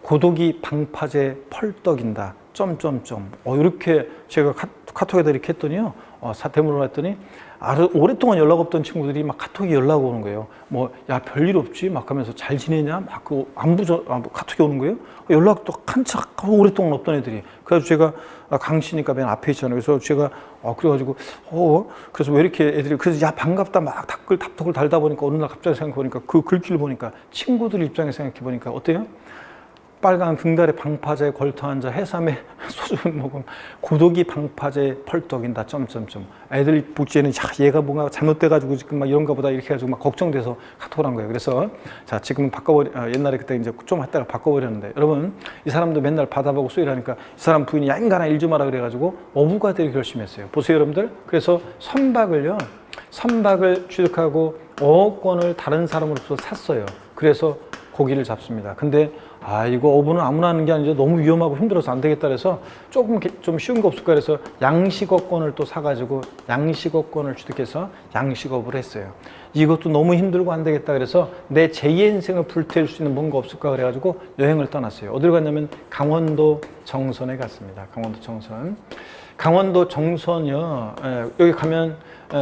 고독이 방파제 펄떡인다. 이렇게 제가 카톡에다 이렇게 했더니요. 대문으로 했더니 아주 오랫동안 연락 없던 친구들이 막 카톡이 연락 오는 거예요. 야, 별일 없지? 막 하면서 잘 지내냐? 막 카톡이 오는 거예요. 연락도 한참 오랫동안 없던 애들이. 그래서 제가 강시니까 맨 앞에 있잖아요. 그래서 제가 그래가지고 그래서 왜 이렇게 애들이 그래서 야 반갑다 막 답톡을 달다 보니까 어느 날 갑자기 생각해 보니까 그 글귀를 보니까 친구들 입장에서 생각해 보니까 어때요? 빨강 등달에 방파제에 걸터 앉아 해삼에 소주 먹으면 고독이 방파제에 펄떡인다. 애들 보기에는 야 얘가 뭔가 잘못돼가지고 지금 막 이런가 보다 이렇게 해가지고 막 걱정돼서 카톡을 한 거예요. 그래서 자 지금은 옛날에 그때 이제 좀 했다가 바꿔버렸는데 여러분 이 사람도 맨날 받아보고 소리를 하니까 이 사람 부인이 야 인간아 일 좀 하라 그래가지고 어부가 되기로 결심했어요. 보세요 여러분들. 그래서 선박을 취득하고 어권을 다른 사람으로부터 샀어요. 그래서 고기를 잡습니다. 근데 이거 어부는 아무나 하는 게 아니라 너무 위험하고 힘들어서 안 되겠다 그래서 조금 좀 쉬운 거 없을까 그래서 양식어권을 또 사가지고 양식어권을 취득해서 양식업을 했어요. 이것도 너무 힘들고 안 되겠다 그래서 내 제2의 인생을 불태울 수 있는 뭔가 없을까 그래가지고 여행을 떠났어요. 어디로 갔냐면 강원도 정선에 갔습니다. 강원도 정선이요. 여기 가면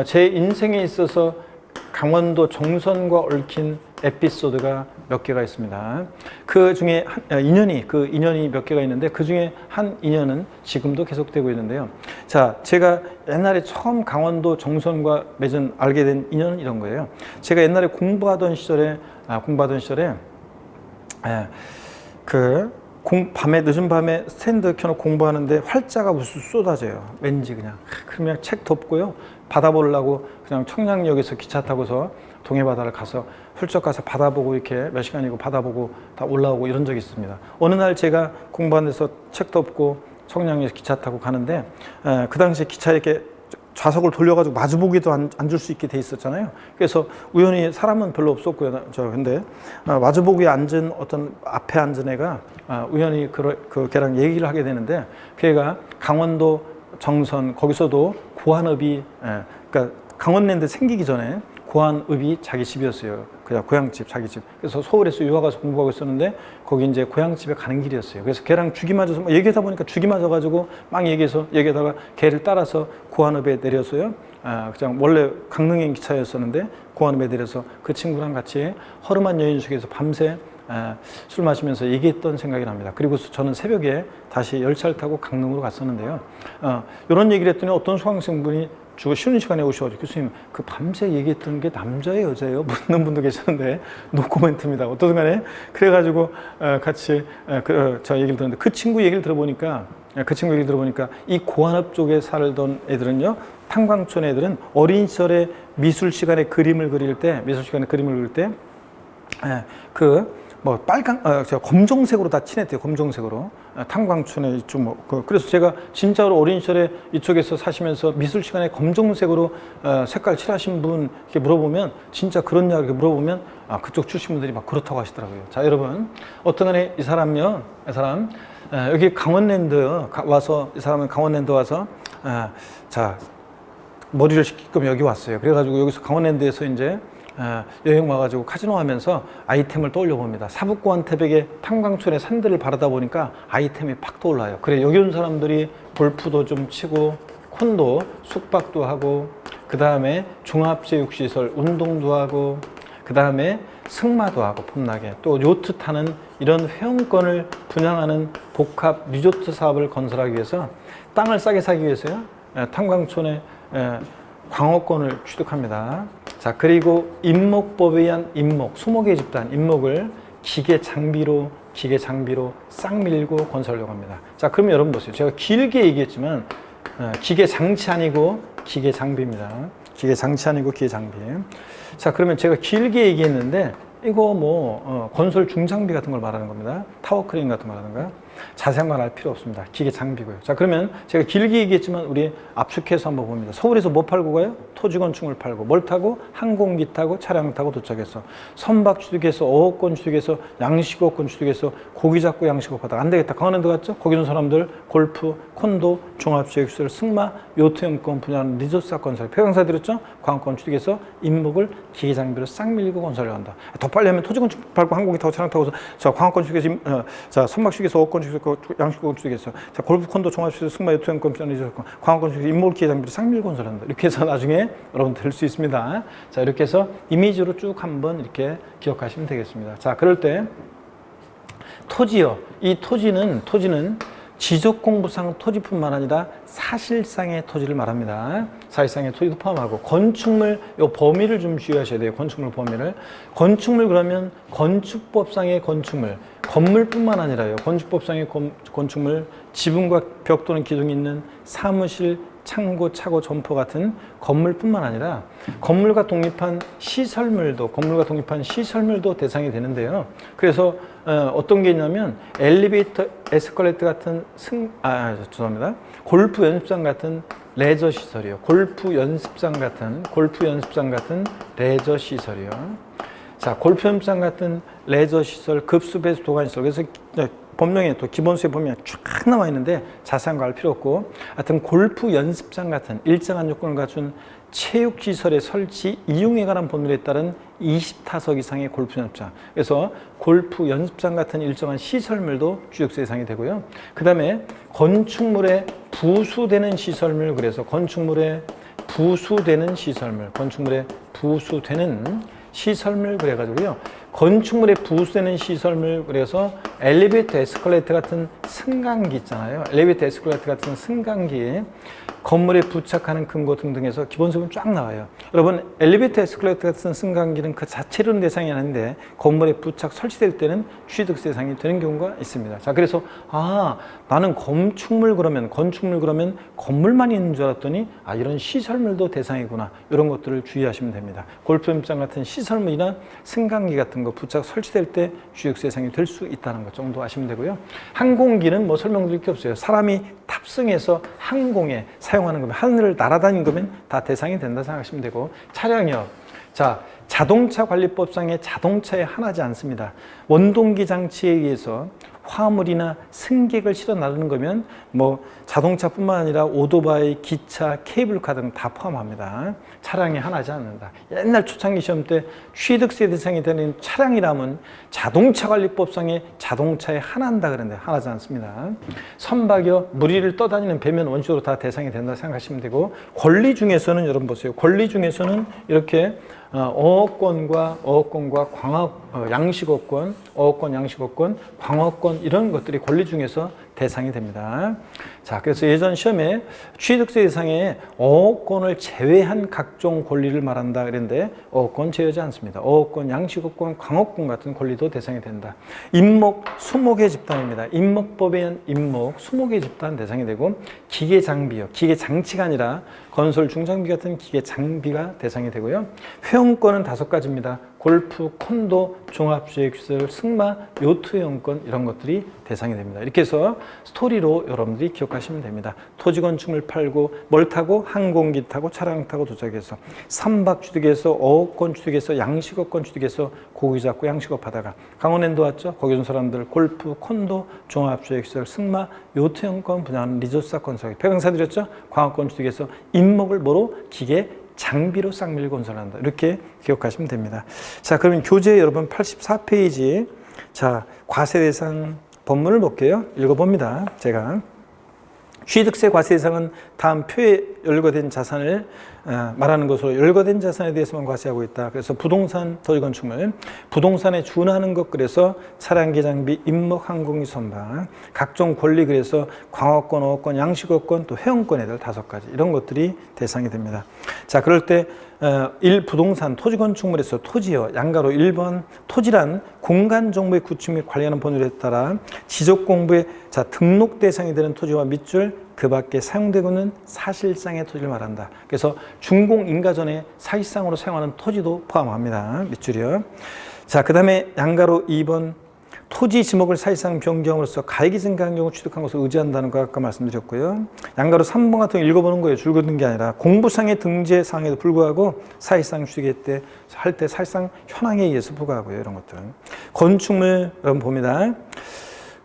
제 인생에 있어서 강원도 정선과 얽힌 에피소드가 몇 개가 있습니다. 그 중에 인연이 몇 개가 있는데 그 중에 한 인연은 지금도 계속되고 있는데요. 자, 제가 옛날에 처음 강원도 정선과 알게 된 인연은 이런 거예요. 제가 옛날에 공부하던 시절에 늦은 밤에 스탠드 켜놓고 공부하는데 활자가 무슨 쏟아져요. 왠지 그러면 책 덮고요. 바다 보려고 그냥 청량역에서 기차 타고서 동해바다를 가서 훌쩍 가서 바다 보고 이렇게 몇 시간이고 바다 보고 다 올라오고 이런 적이 있습니다. 어느 날 제가 공부하는 데서 책도 없고 청량역에서 기차 타고 가는데 그 당시에 기차에 이렇게 좌석을 돌려가지고 마주보기도 앉을 수 있게 돼 있었잖아요. 그래서 우연히 사람은 별로 없었고요. 근데 마주보기에 앉은 어떤 앞에 앉은 애가 우연히 걔랑 얘기를 하게 되는데 걔가 강원도 정선 거기서도 고한읍이 그러니까 강원랜드 생기기 전에 고한읍이 자기 집이었어요. 그냥 고향집, 자기 집. 그래서 서울에서 유학 가서 공부하고 있었는데 거기 이제 고향집에 가는 길이었어요. 그래서 걔랑 죽이 맞아서 얘기하다 보니까 죽이 맞아가지고 막 얘기하다가 걔를 따라서 고한읍에 내려서요. 그냥 원래 강릉행 기차였었는데 고한읍에 내려서 그 친구랑 같이 허름한 여인 속에서 밤새 술 마시면서 얘기했던 생각이 납니다. 그리고 저는 새벽에 다시 열차를 타고 강릉으로 갔었는데요. 이런 얘기를 했더니 어떤 수강생분이 쉬는 시간에 오셔가지고 교수님 그 밤새 얘기했던 게 남자예요 여자예요? 묻는 분도 계셨는데 노코멘트입니다. 어떤 간에 그래가지고 같이 저 얘기를 들었는데 그 친구 얘기를 들어보니까 이 고한읍 쪽에 살던 애들은요 탄광촌 애들은 어린 시절에 미술 시간에 그림을 그릴 때 검정색으로 다 칠했대요. 검정색으로. 탄광촌에 좀 그래서 제가 진짜로 어린 시절에 이쪽에서 사시면서 미술 시간에 검정색으로 색깔 칠하신 분 이렇게 물어보면 진짜 그렇냐 이렇게 물어보면 그쪽 출신 분들이 막 그렇다고 하시더라고요. 자, 여러분 어떤 간에 이 사람 여기 강원랜드 와서 자 머리를 식힐 거면 여기 왔어요. 그래가지고 여기서 강원랜드에서 이제 여행 와가지고 카지노 하면서 아이템을 떠올려 봅니다. 사북고한 태백의 탄광촌의 산들을 바라다 보니까 아이템이 팍 떠올라요. 그래, 여기 온 사람들이 골프도 좀 치고 콘도, 숙박도 하고, 그 다음에 종합체육시설 운동도 하고, 그 다음에 승마도 하고 폼나게, 또 요트 타는 이런 회원권을 분양하는 복합 리조트 사업을 건설하기 위해서 땅을 싸게 사기 위해서요, 탄광촌의 광어권을 취득합니다. 자, 그리고 임목법에 의한 임목, 20개 집단 임목을 기계 장비로 싹 밀고 건설하려고 합니다. 자, 그러면 여러분 보세요. 제가 길게 얘기했지만 기계 장치 아니고 기계 장비입니다. 기계 장치 아니고 기계 장비. 자, 그러면 제가 길게 얘기했는데 이거 뭐 건설 중장비 같은 걸 말하는 겁니다. 타워 크레인 같은 거 말하는 거야. 자세한 건 알 필요 없습니다. 기계 장비고요. 자, 그러면 제가 길게 얘기했지만 우리 압축해서 한번 봅니다. 서울에서 뭐 팔고 가요? 토지 건축물 팔고, 뭘 타고? 항공기 타고 차량 타고 도착해서 선박 취득해서 어업권 취득해서 양식업권 취득해서 고기 잡고 양식업 하다가 안 되겠다. 강원랜드 갔죠? 거기 있는 사람들 골프, 콘도, 종합체육시설, 승마, 요트형권 분야하는 리조트 건설, 폐광사 드렸죠? 광어권 취득해서 임목을 기계 장비로 싹 밀고 건설을 한다. 더 빨리 하면 토지 건축 팔고 항공기 타고 차량 타고 자, 광어권 취득해서 자, 선박 취득해서 어업권 양식권 취득해서 자, 골프 콘도 종합시설 승마 요트형권 리조트권 광어권 취득해서 임목을 기계 장비로 싹 밀고 건설한다. 이렇게 해서 나중에 여러분 될 수 있습니다. 자, 이렇게 해서 이미지로 쭉 한번 이렇게 기억하시면 되겠습니다. 자, 그럴 때 토지요. 이 토지는 지적공부상 토지뿐만 아니라 사실상의 토지를 말합니다. 사실상의 토지도 포함하고 건축물 요 범위를 좀 주의하셔야 돼요. 건축물 범위를. 건축물 그러면 건축법상의 건축물, 건물뿐만 아니라요. 건축법상의 건축물, 지붕과 벽 또는 기둥이 있는 사무실, 창고, 차고, 점포 같은 건물뿐만 아니라 건물과 독립한 시설물도 대상이 되는데요. 그래서 어떤 게 있냐면 엘리베이터, 에스컬레이터 같은 죄송합니다. 골프 연습장 같은 레저 시설이요. 골프 연습장 같은 레저 시설이요. 자, 골프 연습장 같은 레저 시설, 급수 배수 도관 시설. 그래서 법령에 또 기본수에 보면 쫙 나와 있는데 자세한 거 알 필요 없고, 하여튼 골프 연습장 같은 일정한 요건을 갖춘 체육시설의 설치 이용에 관한 법률에 따른 20타석 이상의 골프 연습장. 그래서 골프 연습장 같은 일정한 시설물도 취득세 대상이 되고요. 그 다음에 건축물에 부수되는 시설물, 그래서 건축물에 부수되는 시설물 그래가지고요. 건축물에 부수되는 시설물, 그래서 엘리베이터, 에스컬레이터 같은 승강기 있잖아요. 엘리베이터, 에스컬레이터 같은 승강기, 건물에 부착하는 근거 등등에서 기본소득은 쫙 나와요. 여러분, 엘리베이터, 에스컬레이터 같은 승강기는 그 자체로는 대상이 아닌데 건물에 부착 설치될 때는 취득세 대상이 되는 경우가 있습니다. 자, 그래서 나는 건축물 그러면 건물만 있는 줄 알았더니 이런 시설물도 대상이구나. 이런 것들을 주의하시면 됩니다. 골프 연습장 같은 시설물이나 승강기 같은 거 부착 설치될 때 취득세 대상이 될 수 있다는 것 정도 아시면 되고요. 항공기는 뭐 설명드릴 게 없어요. 사람이 탑승해서 항공에 사용하는 거면, 하늘을 날아다니는 거면 다 대상이 된다 생각하시면 되고, 차량이요. 자, 자동차 관리법상의 자동차에 하나지 않습니다. 원동기 장치에 의해서 화물이나 승객을 실어 나르는 거면 뭐 자동차뿐만 아니라 오토바이, 기차, 케이블카 등 다 포함합니다. 차량에 하나지 않는다. 옛날 초창기 시험 때 취득세 대상이 되는 차량이라면 자동차관리법상의 자동차에 하나한다 그랬는데 하나지 않습니다. 선박이요, 무리를 떠다니는 배면 원칙으로 다 대상이 된다 생각하시면 되고, 권리 중에서는 여러분 보세요. 권리 중에서는 이렇게 어업권과 양식업권, 어업권, 양식업권, 광어권 이런 것들이 권리 중에서 대상이 됩니다. 자, 그래서 예전 시험에 취득세 대상에 어업권을 제외한 각종 권리를 말한다 그랬는데 어업권 제외하지 않습니다. 어업권, 양식업권, 광어권 같은 권리도 대상이 된다. 임목, 20개 집단입니다. 임목법에 의한 임목, 20개 집단 대상이 되고, 기계 장비요. 기계 장치가 아니라 건설 중장비 같은 기계 장비가 대상이 되고요. 회원권은 5가지입니다. 골프, 콘도, 종합주택시설, 승마, 요트 회원권 이런 것들이 대상이 됩니다. 이렇게 해서 스토리로 여러분들이 기억하시면 됩니다. 토지 건축물 팔고, 뭘 타고? 항공기 타고, 차량 타고 도착해서 선박 취득해서, 어업권 취득해서, 양식업권 취득해서 고기 잡고 양식업 하다가 강원랜드 왔죠? 거기 온 사람들 골프, 콘도, 종합주택시설, 승마, 요트 회원권 분야하는 리조트 건설, 폐광사 드렸죠? 광어권 취득해서 임목을 뭐로? 기계 장비로 쌍밀 건설한다. 이렇게 기억하시면 됩니다. 자, 그러면 교재 여러분 84페이지. 자, 과세대상 본문을 볼게요. 읽어봅니다. 제가. 취득세 과세대상은 다음 표에 열거된 자산을 말하는 것으로 열거된 자산에 대해서만 과세하고 있다. 그래서 부동산, 토지건축물, 부동산에 준하는 것 그래서 차량기 장비, 임목, 항공기, 선박, 각종 권리 그래서 광업권, 어업권, 양식업권, 또 회원권에 대한 5가지 이런 것들이 대상이 됩니다. 자, 그럴 때 1. 부동산, 토지건축물에서 토지요. 양가로 1번 토지란 공간 정보의 구축 및 관리하는 법률에 따라 지적공부의 등록 대상이 되는 토지와 밑줄 그 밖에 사용되고는 사실상의 토지를 말한다. 그래서 준공인가전에 사실상으로 사용하는 토지도 포함합니다. 밑줄이요. 자, 그 다음에 양가로 2번 토지 지목을 사실상 변경함으로써 가액이 증가한 경우 취득한 것을 의지한다는 거 아까 말씀드렸고요. 양가로 3번 같은 거 읽어보는 거예요. 줄 긋는 게 아니라 공부상의 등재 사항에도 불구하고 사실상 취득 할 때 사실상 현황에 의해서 부과하고요. 이런 것들은. 건축물 여러분 봅니다.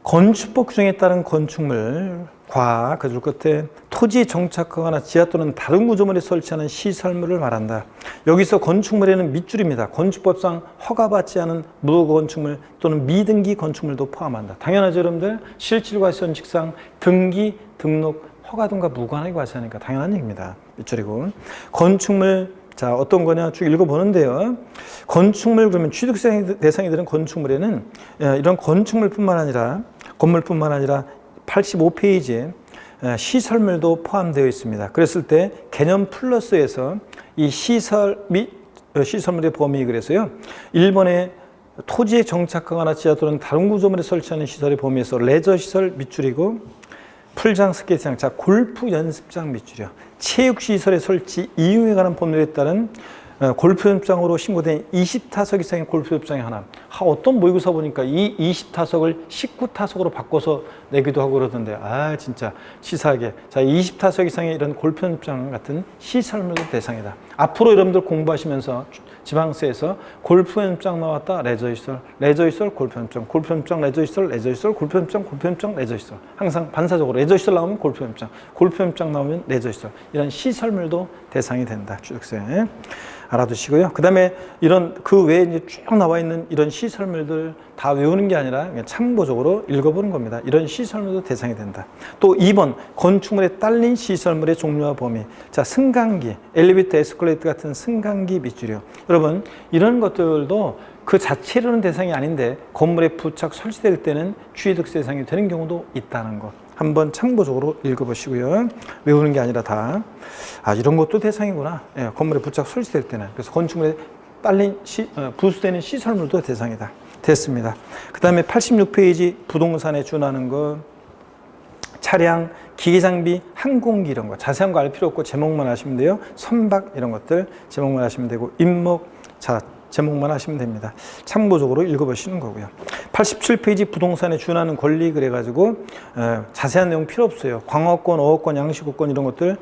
건축법 규정에 따른 건축물과 그 줄 끝에 토지에 정착하거나 지하 또는 다른 구조물에 설치하는 시설물을 말한다. 여기서 건축물에는 밑줄입니다. 건축법상 허가받지 않은 무건축물 또는 미등기 건축물도 포함한다. 당연하죠, 여러분들. 실질과세원칙상 등기, 등록, 허가 등과 무관하게 과세하니까 당연한 얘기입니다. 밑줄이고. 건축물, 자, 어떤 거냐 쭉 읽어보는데요. 건축물 그러면 취득세 대상이 되는 건축물에는 이런 건축물뿐만 아니라 건물뿐만 아니라 85페이지에 시설물도 포함되어 있습니다. 그랬을 때 개념 플러스에서 이 시설 및 시설물의 범위 그래서요. 1번에 토지에 정착하거나 지하 또는 다른 구조물에 설치하는 시설의 범위에서 레저 시설 밑줄이고 풀장 스케이트장, 자 골프 연습장 밑줄이요. 체육시설의 설치 이용에 관한 법률에 따른 골프 연습장으로 신고된 20타석 이상의 골프 연습장이 하나. 어떤 모의고사 보니까 이 20타석을 19타석으로 바꿔서 내기도 하고 그러던데, 아 진짜 치사하게. 자, 20타석 이상의 이런 골프 연습장 같은 시설물도 대상이다. 앞으로 여러분들 공부하시면서 지방세에서 골프 연습장 나왔다, 레저시설, 레저시설, 골프 연습장, 골프 연습장, 레저시설, 레저시설, 골프 연습장, 골프 연습장, 레저시설. 항상 반사적으로 레저시설 나오면 골프 연습장, 골프 연습장 나오면 레저시설. 이런 시설물도 대상이 된다. 취득세. 알아두시고요. 그 다음에 이런 그 외에 이제 쭉 나와 있는 이런 시설물들 다 외우는 게 아니라 그냥 참고적으로 읽어보는 겁니다. 이런 시설물도 대상이 된다. 또 2번 건축물에 딸린 시설물의 종류와 범위. 자, 승강기, 엘리베이터, 에스컬레이터 같은 승강기 밑줄이요. 여러분 이런 것들도 그 자체로는 대상이 아닌데 건물에 부착 설치될 때는 취득세 대상이 되는 경우도 있다는 것. 한번 참고적으로 읽어보시고요. 외우는 게 아니라 다. 아, 이런 것도 대상이구나. 예, 건물에 부착 설치될 때는. 그래서 건축물에 딸린 부수되는 시설물도 대상이다. 됐습니다. 그 다음에 86페이지 부동산에 준하는 것. 차량, 기계장비, 항공기 이런 거. 자세한 거 알 필요 없고 제목만 하시면 돼요. 선박 이런 것들 제목만 하시면 되고 임목, 자 제목만 하시면 됩니다. 참고적으로 읽어보시는 거고요. 87페이지 부동산에 준하는 권리 그래가지고 자세한 내용 필요 없어요. 광어권, 어업권, 양식업권 이런 것들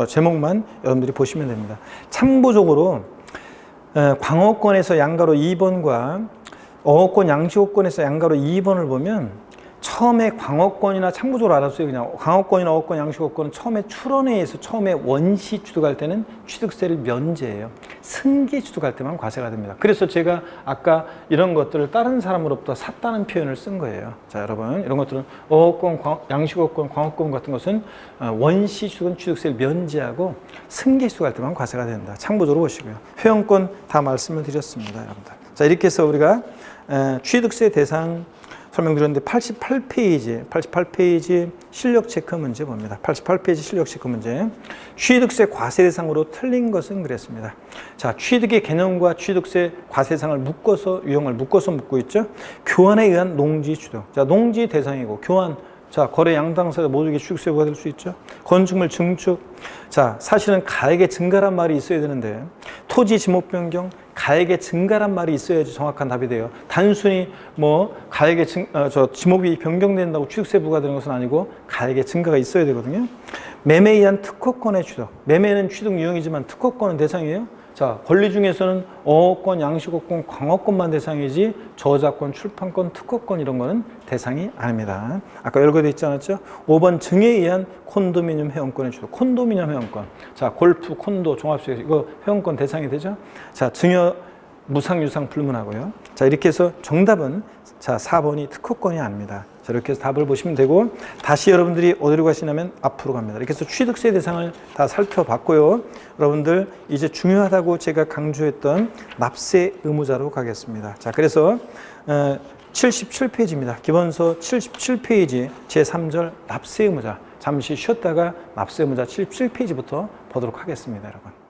제목만 여러분들이 보시면 됩니다. 참고적으로 광어권에서 양가로 2번과 어업권, 양식업권에서 양가로 2번을 보면 처음에 광어권이나 참고적으로 알았어요. 그냥 광어권이나 어업권, 양식업권은 처음에 출원에 의해서 처음에 원시 취득할 때는 취득세를 면제해요. 승계 취득할 때만 과세가 됩니다. 그래서 제가 아까 이런 것들을 다른 사람으로부터 샀다는 표현을 쓴 거예요. 자, 여러분 이런 것들은 어업권, 양식업권, 광어권 같은 것은 원시 취득은 취득세를 면제하고 승계 취득할 때만 과세가 된다. 참고적으로 보시고요. 회원권 다 말씀을 드렸습니다, 여러분들. 자, 이렇게 해서 우리가 취득세 대상 설명드렸는데 88페이지 실력 체크 문제 봅니다. 88페이지 실력 체크 문제. 취득세 과세 대상으로 틀린 것은 그랬습니다. 자, 취득의 개념과 취득세 과세 대상을 묶어서 유형을 묶어서 묻고 있죠. 교환에 의한 농지 취득. 자, 농지 대상이고 교환. 자, 거래 양당사가 모두에게 취득세 부과될 수 있죠. 건축물 증축. 자, 사실은 가액의 증가란 말이 있어야 되는데 토지 지목 변경, 가액의 증가란 말이 있어야지 정확한 답이 돼요. 단순히 뭐 가액의 지목이 변경된다고 취득세 부과되는 것은 아니고 가액의 증가가 있어야 되거든요. 매매에 의한 특허권의 취득. 매매는 취득 유형이지만 특허권은 대상이에요. 자, 권리 중에서는 어허권, 양식어권, 광어권만 대상이지 저작권, 출판권, 특허권 이런 거는 대상이 아닙니다. 아까 여러 개 있지 않았죠? 5번 증에 의한 콘도미니엄 회원권의 취득. 콘도미니엄 회원권. 자, 골프, 콘도, 종합주택 이거 회원권 대상이 되죠? 자, 증여, 무상, 유상 불문하고요. 자, 이렇게 해서 정답은 자, 4번이 특허권이 아닙니다. 자, 이렇게 해서 답을 보시면 되고 다시 여러분들이 어디로 가시냐면 앞으로 갑니다. 이렇게 해서 취득세 대상을 다 살펴봤고요. 여러분들 이제 중요하다고 제가 강조했던 납세 의무자로 가겠습니다. 자, 그래서 77페이지입니다. 기본서 77페이지 제3절 납세 의무자. 잠시 쉬었다가 납세 의무자 77페이지부터 보도록 하겠습니다, 여러분.